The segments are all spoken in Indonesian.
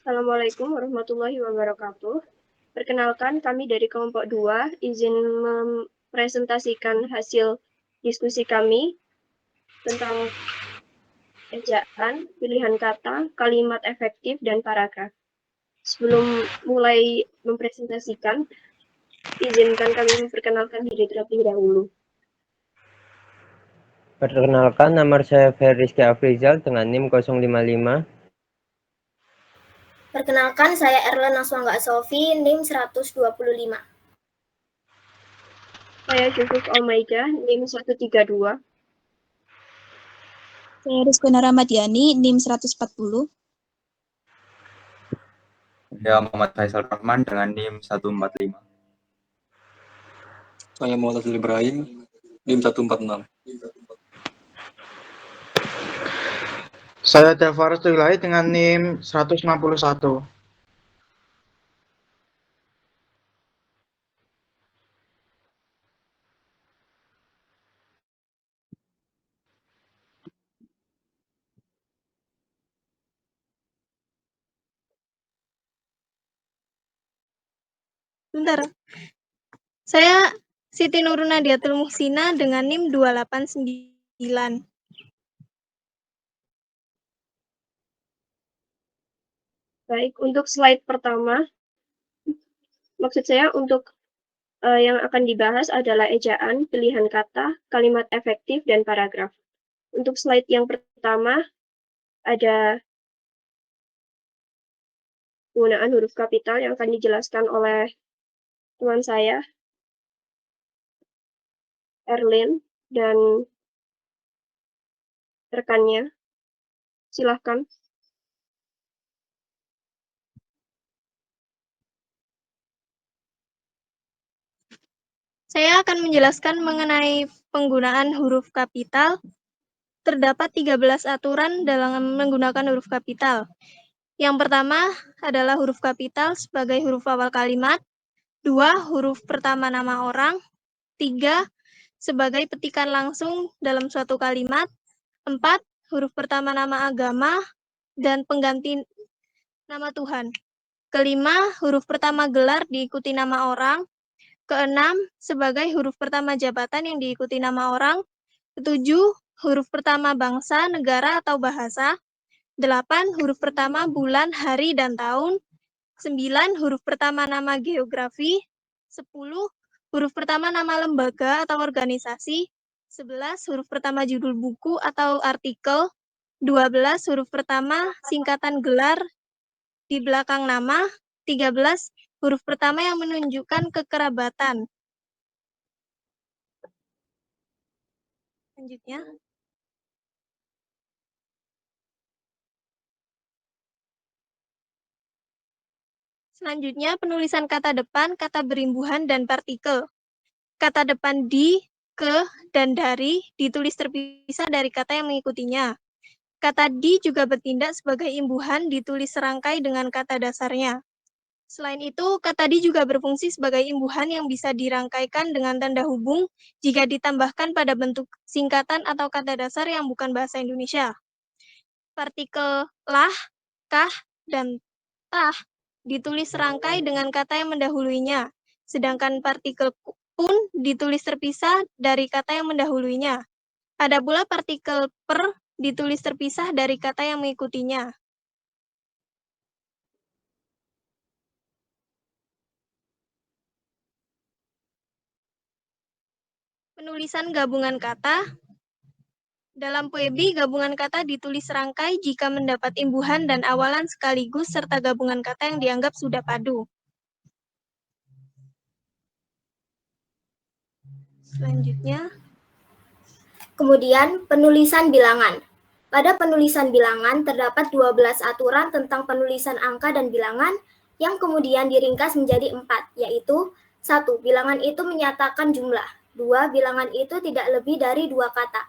Assalamualaikum warahmatullahi wabarakatuh. Perkenalkan, kami dari kelompok 2 izin mempresentasikan hasil diskusi kami tentang ejaan, pilihan kata, kalimat efektif, dan paragraf. Sebelum mulai mempresentasikan, izinkan kami memperkenalkan diri terlebih dahulu. Perkenalkan, nama saya Rizky Afrizal dengan NIM 055. Perkenalkan, saya Erlen Naswangga Sofi, NIM 125. Saya Yusuf Almaidah, NIM 132. Saya Rizkuna Ramadiani, NIM 140. Saya Muhammad Faisal Rahman dengan NIM 145. Saya Muhammad Ibrahim, NIM 146. Saya Delvarus Tuilai dengan NIM 161. Bentar. Saya Siti Nurul Nadiatul Muhsina dengan NIM 289. Baik, untuk slide pertama, maksud saya untuk yang akan dibahas adalah ejaan, pilihan kata, kalimat efektif, dan paragraf. Untuk slide yang pertama, ada penggunaan huruf kapital yang akan dijelaskan oleh teman saya, Erlin, dan rekannya. Silahkan. Saya akan menjelaskan mengenai penggunaan huruf kapital. Terdapat 13 aturan dalam menggunakan huruf kapital. Yang pertama adalah huruf kapital sebagai huruf awal kalimat. 2. Huruf pertama nama orang. 3. Sebagai petikan langsung dalam suatu kalimat. 4. Huruf pertama nama agama dan pengganti nama Tuhan. Kelima, huruf pertama gelar diikuti nama orang. Keenam, sebagai huruf pertama jabatan yang diikuti nama orang. Ketujuh, huruf pertama bangsa, negara, atau bahasa. 8. Huruf pertama bulan, hari, dan tahun. 9. Huruf pertama nama geografi. 10. Huruf pertama nama lembaga atau organisasi. 11. Huruf pertama judul buku atau artikel. 12. Huruf pertama singkatan gelar di belakang nama. 13. Huruf pertama yang menunjukkan kekerabatan. Selanjutnya, penulisan kata depan, kata berimbuhan, dan partikel. Kata depan di, ke, dan dari ditulis terpisah dari kata yang mengikutinya. Kata di juga bertindak sebagai imbuhan ditulis serangkai dengan kata dasarnya. Selain itu, kata di juga berfungsi sebagai imbuhan yang bisa dirangkaikan dengan tanda hubung jika ditambahkan pada bentuk singkatan atau kata dasar yang bukan bahasa Indonesia. Partikel lah, kah, dan tah ditulis serangkai dengan kata yang mendahuluinya, sedangkan partikel pun ditulis terpisah dari kata yang mendahuluinya. Ada pula partikel per ditulis terpisah dari kata yang mengikutinya. Penulisan gabungan kata. Dalam poebi, gabungan kata ditulis serangkai jika mendapat imbuhan dan awalan sekaligus serta gabungan kata yang dianggap sudah padu. Selanjutnya. Kemudian, penulisan bilangan. Pada penulisan bilangan, terdapat 12 aturan tentang penulisan angka dan bilangan yang kemudian diringkas menjadi 4, yaitu 1. Bilangan itu menyatakan jumlah. 2. Bilangan itu tidak lebih dari 2 kata.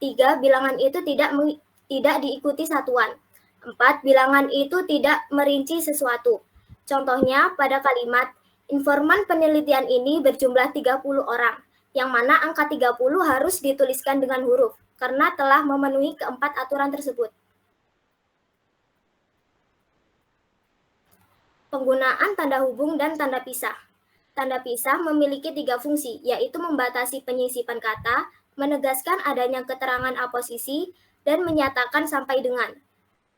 3. Bilangan itu tidak diikuti satuan. 4. Bilangan itu tidak merinci sesuatu. Contohnya, pada kalimat, informan penelitian ini berjumlah 30 orang, yang mana angka 30 harus dituliskan dengan huruf, karena telah memenuhi keempat aturan tersebut. Penggunaan tanda hubung dan tanda pisah. Tanda pisah memiliki 3 fungsi, yaitu membatasi penyisipan kata, menegaskan adanya keterangan aposisi, dan menyatakan sampai dengan.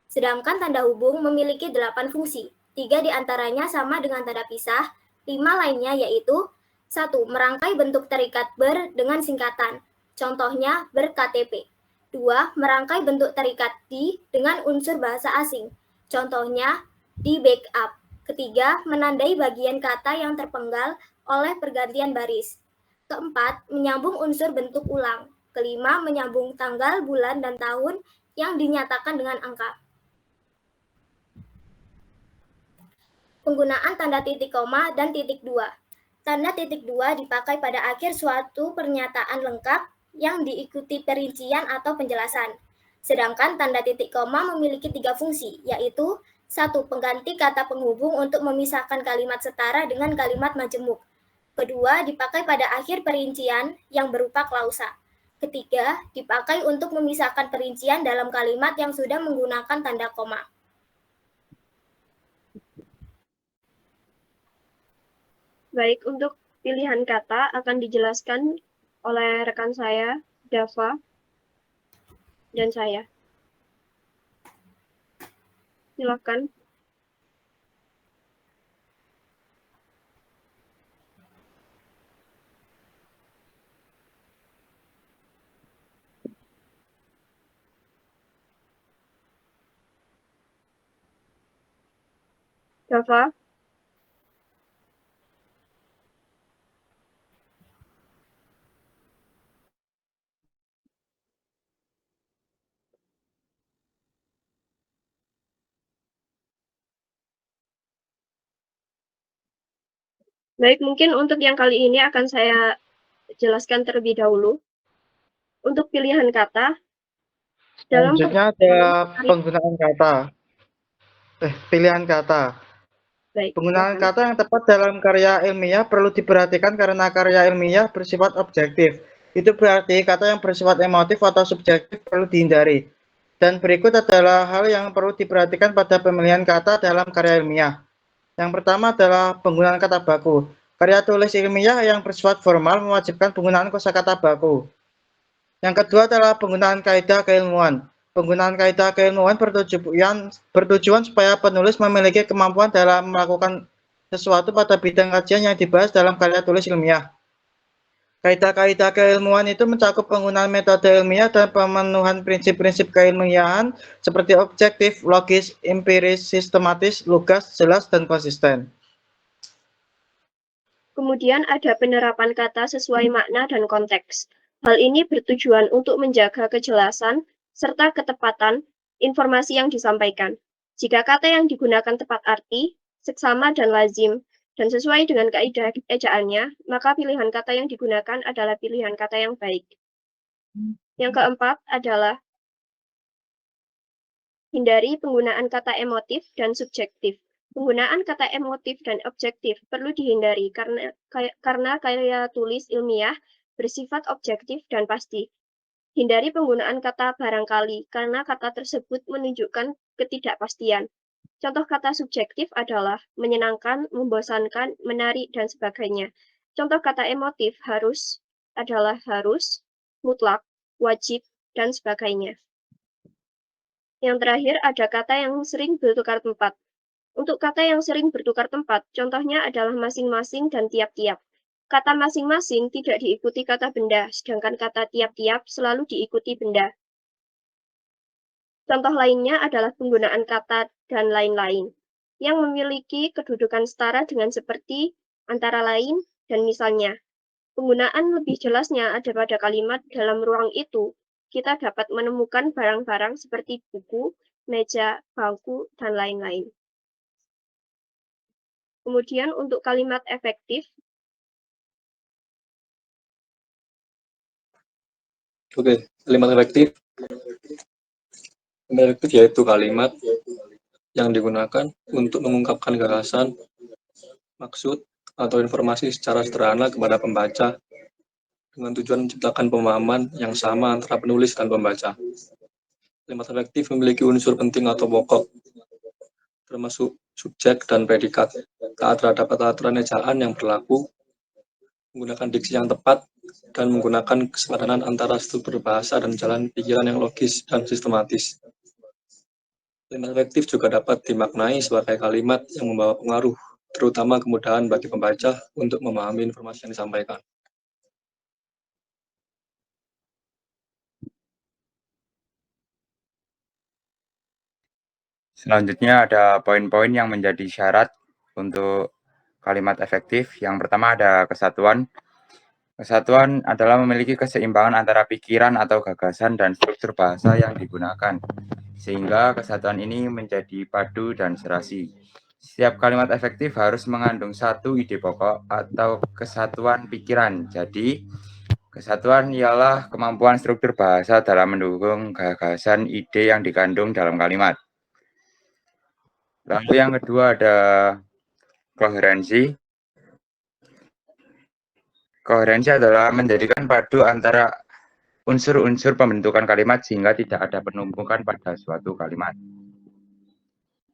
Sedangkan tanda hubung memiliki 8 fungsi, 3 diantaranya sama dengan tanda pisah, 5 lainnya yaitu 1. Merangkai bentuk terikat ber dengan singkatan, contohnya ber-KTP. 2. Merangkai bentuk terikat di dengan unsur bahasa asing, contohnya di backup. Ketiga, menandai bagian kata yang terpenggal oleh pergantian baris. Keempat, menyambung unsur bentuk ulang. Kelima, menyambung tanggal, bulan, dan tahun yang dinyatakan dengan angka. Penggunaan tanda titik koma dan titik dua. Tanda titik dua dipakai pada akhir suatu pernyataan lengkap yang diikuti perincian atau penjelasan. Sedangkan tanda titik koma memiliki 3 fungsi, yaitu 1. Pengganti kata penghubung untuk memisahkan kalimat setara dengan kalimat majemuk. Kedua, dipakai pada akhir perincian yang berupa klausa. Ketiga, dipakai untuk memisahkan perincian dalam kalimat yang sudah menggunakan tanda koma. Baik, untuk pilihan kata akan dijelaskan oleh rekan saya, Dava, dan saya. Silakan. Dava. Baik, mungkin untuk yang kali ini akan saya jelaskan terlebih dahulu. Untuk pilihan kata, dalam Selanjutnya ada penggunaan kata. Pilihan kata. Baik, Penggunaan silakan. kata yang tepat dalam karya ilmiah perlu diperhatikan karena karya ilmiah bersifat objektif. Itu berarti kata yang bersifat emotif atau subjektif perlu dihindari. Dan berikut adalah hal yang perlu diperhatikan pada pemilihan kata dalam karya ilmiah. Yang pertama adalah penggunaan kata baku. Karya tulis ilmiah yang bersifat formal mewajibkan penggunaan kosakata baku. Yang kedua adalah penggunaan kaidah keilmuan. Penggunaan kaidah keilmuan bertujuan supaya penulis memiliki kemampuan dalam melakukan sesuatu pada bidang kajian yang dibahas dalam karya tulis ilmiah. Kaidah-kaidah keilmuan itu mencakup penggunaan metode ilmiah dan pemenuhan prinsip-prinsip keilmiahan seperti objektif, logis, empiris, sistematis, lugas, jelas, dan konsisten. Kemudian ada penerapan kata sesuai makna dan konteks. Hal ini bertujuan untuk menjaga kejelasan serta ketepatan informasi yang disampaikan. Jika kata yang digunakan tepat arti, seksama dan lazim, dan sesuai dengan kaidah ejaannya, maka pilihan kata yang digunakan adalah pilihan kata yang baik. Yang keempat adalah hindari penggunaan kata emotif dan subjektif. Penggunaan kata emotif dan objektif perlu dihindari karena karya tulis ilmiah bersifat objektif dan pasti. Hindari penggunaan kata barangkali karena kata tersebut menunjukkan ketidakpastian. Contoh kata subjektif adalah menyenangkan, membosankan, menarik, dan sebagainya. Contoh kata emotif adalah harus, mutlak, wajib, dan sebagainya. Yang terakhir ada kata yang sering bertukar tempat. Untuk kata yang sering bertukar tempat, contohnya adalah masing-masing dan tiap-tiap. Kata masing-masing tidak diikuti kata benda, sedangkan kata tiap-tiap selalu diikuti benda. Contoh lainnya adalah penggunaan kata dan lain-lain, yang memiliki kedudukan setara dengan seperti, antara lain, dan misalnya. Penggunaan lebih jelasnya ada pada kalimat dalam ruang itu, kita dapat menemukan barang-barang seperti buku, meja, bangku, dan lain-lain. Kemudian untuk kalimat efektif. Oke, kalimat efektif. Kalimat efektif yaitu kalimat yang digunakan untuk mengungkapkan gagasan, maksud, atau informasi secara sederhana kepada pembaca dengan tujuan menciptakan pemahaman yang sama antara penulis dan pembaca. Kalimat efektif memiliki unsur penting atau pokok, termasuk subjek, dan predikat. Taat terhadap aturan ejaan yang berlaku, menggunakan diksi yang tepat, dan menggunakan kesepakatan antara struktur bahasa dan jalan pikiran yang logis dan sistematis. Kalimat efektif juga dapat dimaknai sebagai kalimat yang membawa pengaruh, terutama kemudahan bagi pembaca untuk memahami informasi yang disampaikan. Selanjutnya ada poin-poin yang menjadi syarat untuk kalimat efektif. Yang pertama ada kesatuan. Kesatuan adalah memiliki keseimbangan antara pikiran atau gagasan dan struktur bahasa yang digunakan, sehingga kesatuan ini menjadi padu dan serasi. Setiap kalimat efektif harus mengandung satu ide pokok atau kesatuan pikiran. Jadi, kesatuan ialah kemampuan struktur bahasa dalam mendukung gagasan ide yang dikandung dalam kalimat. Lalu yang kedua ada koherensi. Koherensi adalah menjadikan padu antara unsur-unsur pembentukan kalimat sehingga tidak ada penumpukan pada suatu kalimat.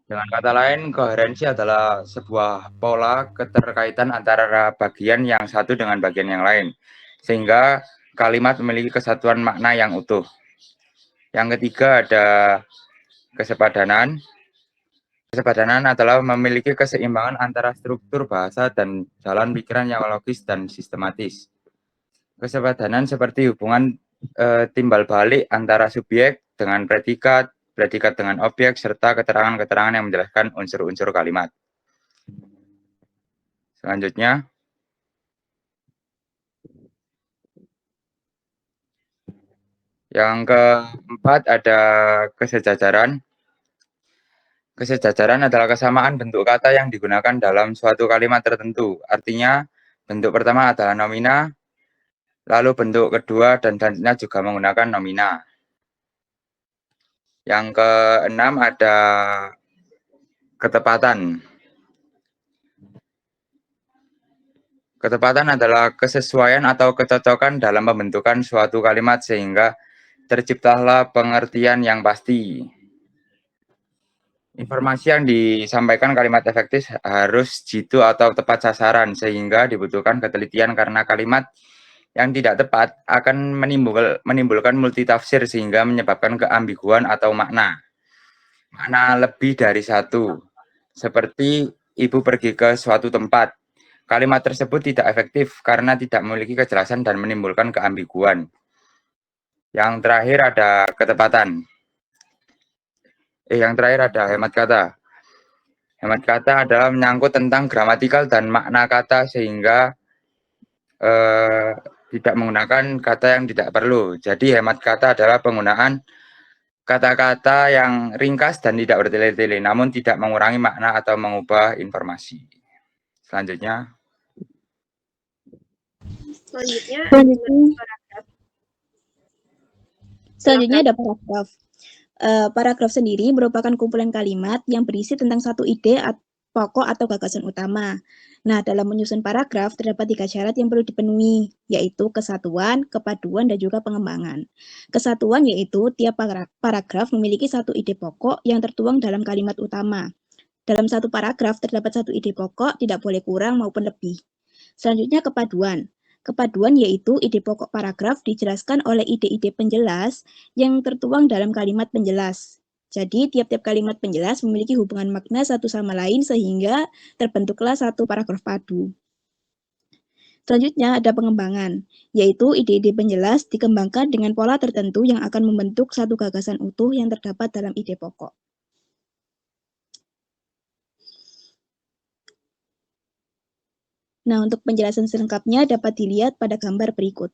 Dengan kata lain, koherensi adalah sebuah pola keterkaitan antara bagian yang satu dengan bagian yang lain, sehingga kalimat memiliki kesatuan makna yang utuh. Yang ketiga ada kesepadanan. Kesepadanan adalah memiliki keseimbangan antara struktur bahasa dan jalan pikiran yang logis dan sistematis. Kesepadanan seperti hubungan timbal balik antara subjek dengan predikat, predikat dengan objek, serta keterangan-keterangan yang menjelaskan unsur-unsur kalimat. Selanjutnya, yang keempat ada kesejajaran. Kesejajaran adalah kesamaan bentuk kata yang digunakan dalam suatu kalimat tertentu. Artinya, bentuk pertama adalah nomina, lalu bentuk kedua dan selanjutnya juga menggunakan nomina. Yang keenam ada ketepatan. Ketepatan adalah kesesuaian atau kecocokan dalam pembentukan suatu kalimat sehingga terciptalah pengertian yang pasti. Informasi yang disampaikan kalimat efektif harus jitu atau tepat sasaran sehingga dibutuhkan ketelitian karena kalimat yang tidak tepat akan menimbulkan multitafsir sehingga menyebabkan keambiguan atau makna lebih dari satu. Seperti ibu pergi ke suatu tempat. Kalimat tersebut tidak efektif karena tidak memiliki kejelasan dan menimbulkan keambiguan. Yang terakhir ada ketepatan. Yang terakhir ada hemat kata. Hemat kata adalah menyangkut tentang gramatikal dan makna kata sehingga tidak menggunakan kata yang tidak perlu. Jadi hemat kata adalah penggunaan kata-kata yang ringkas dan tidak bertele-tele, namun tidak mengurangi makna atau mengubah informasi. Selanjutnya ada paragraf. Paragraf sendiri merupakan kumpulan kalimat yang berisi tentang satu ide pokok atau gagasan utama. Nah, dalam menyusun paragraf terdapat 3 syarat yang perlu dipenuhi, yaitu kesatuan, kepaduan, dan juga pengembangan. Kesatuan yaitu tiap paragraf memiliki satu ide pokok yang tertuang dalam kalimat utama. Dalam satu paragraf terdapat satu ide pokok, tidak boleh kurang maupun lebih. Selanjutnya kepaduan. Kepaduan yaitu ide pokok paragraf dijelaskan oleh ide-ide penjelas yang tertuang dalam kalimat penjelas. Jadi, tiap-tiap kalimat penjelas memiliki hubungan makna satu sama lain sehingga terbentuklah satu paragraf padu. Selanjutnya ada pengembangan, yaitu ide-ide penjelas dikembangkan dengan pola tertentu yang akan membentuk satu gagasan utuh yang terdapat dalam ide pokok. Nah, untuk penjelasan selengkapnya dapat dilihat pada gambar berikut.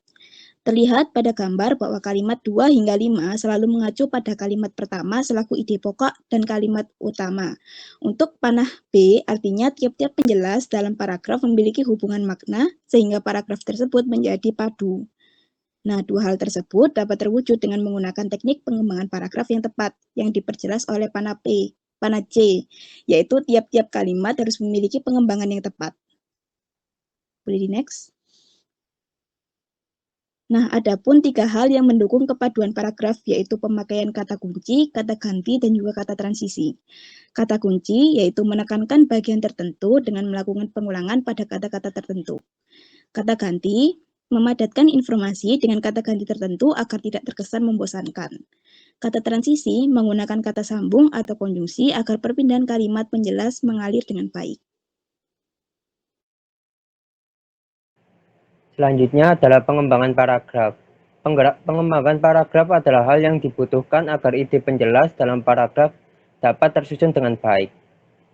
Terlihat pada gambar bahwa kalimat 2 hingga 5 selalu mengacu pada kalimat pertama selaku ide pokok dan kalimat utama. Untuk panah B, artinya tiap-tiap penjelas dalam paragraf memiliki hubungan makna sehingga paragraf tersebut menjadi padu. Nah, 2 hal tersebut dapat terwujud dengan menggunakan teknik pengembangan paragraf yang tepat yang diperjelas oleh panah C, yaitu tiap-tiap kalimat harus memiliki pengembangan yang tepat. Boleh di next. Nah, adapun 3 hal yang mendukung kepaduan paragraf yaitu pemakaian kata kunci, kata ganti, dan juga kata transisi. Kata kunci yaitu menekankan bagian tertentu dengan melakukan pengulangan pada kata-kata tertentu. Kata ganti memadatkan informasi dengan kata ganti tertentu agar tidak terkesan membosankan. Kata transisi menggunakan kata sambung atau konjungsi agar perpindahan kalimat penjelas mengalir dengan baik. Selanjutnya adalah pengembangan paragraf. Pengembangan paragraf adalah hal yang dibutuhkan agar ide penjelas dalam paragraf dapat tersusun dengan baik.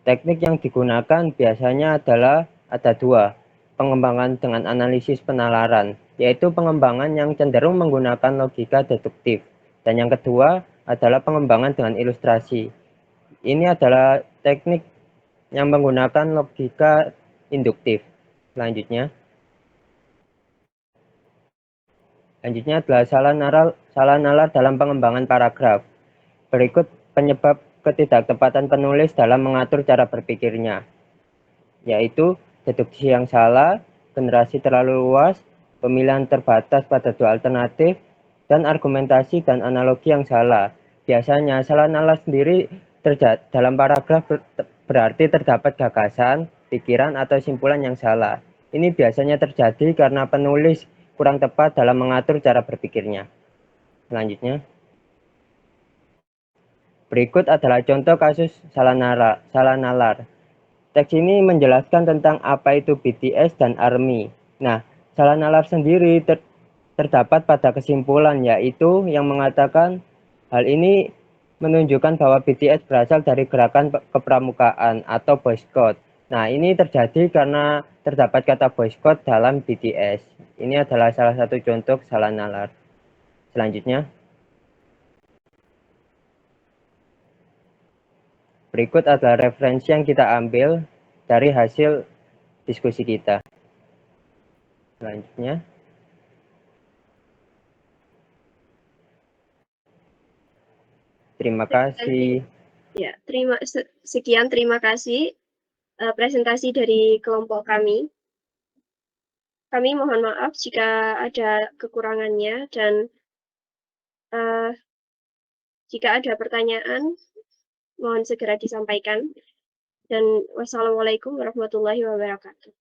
Teknik yang digunakan biasanya adalah ada 2, pengembangan dengan analisis penalaran, yaitu pengembangan yang cenderung menggunakan logika deduktif, dan yang kedua adalah pengembangan dengan ilustrasi. Ini adalah teknik yang menggunakan logika induktif. Selanjutnya adalah salah nalar dalam pengembangan paragraf. Berikut penyebab ketidaktepatan penulis dalam mengatur cara berpikirnya, yaitu deduksi yang salah, generasi terlalu luas, pemilihan terbatas pada 2 alternatif, dan argumentasi dan analogi yang salah. Biasanya salah nalar sendiri dalam paragraf berarti terdapat gagasan, pikiran, atau simpulan yang salah. Ini biasanya terjadi karena penulis kurang tepat dalam mengatur cara berpikirnya. Selanjutnya, berikut adalah contoh kasus salah nalar. Teks ini menjelaskan tentang apa itu BTS dan ARMY. Nah, salah nalar sendiri terdapat pada kesimpulan, yaitu yang mengatakan hal ini menunjukkan bahwa BTS berasal dari gerakan kepramukaan atau boycott. Nah, ini terjadi karena terdapat kata boycott dalam BTS. Ini adalah salah satu contoh salah nalar. Selanjutnya, berikut adalah referensi yang kita ambil dari hasil diskusi kita. Selanjutnya, terima kasih. Ya, terima kasih presentasi dari kelompok kami. Kami mohon maaf jika ada kekurangannya dan jika ada pertanyaan mohon segera disampaikan. Dan wassalamualaikum warahmatullahi wabarakatuh.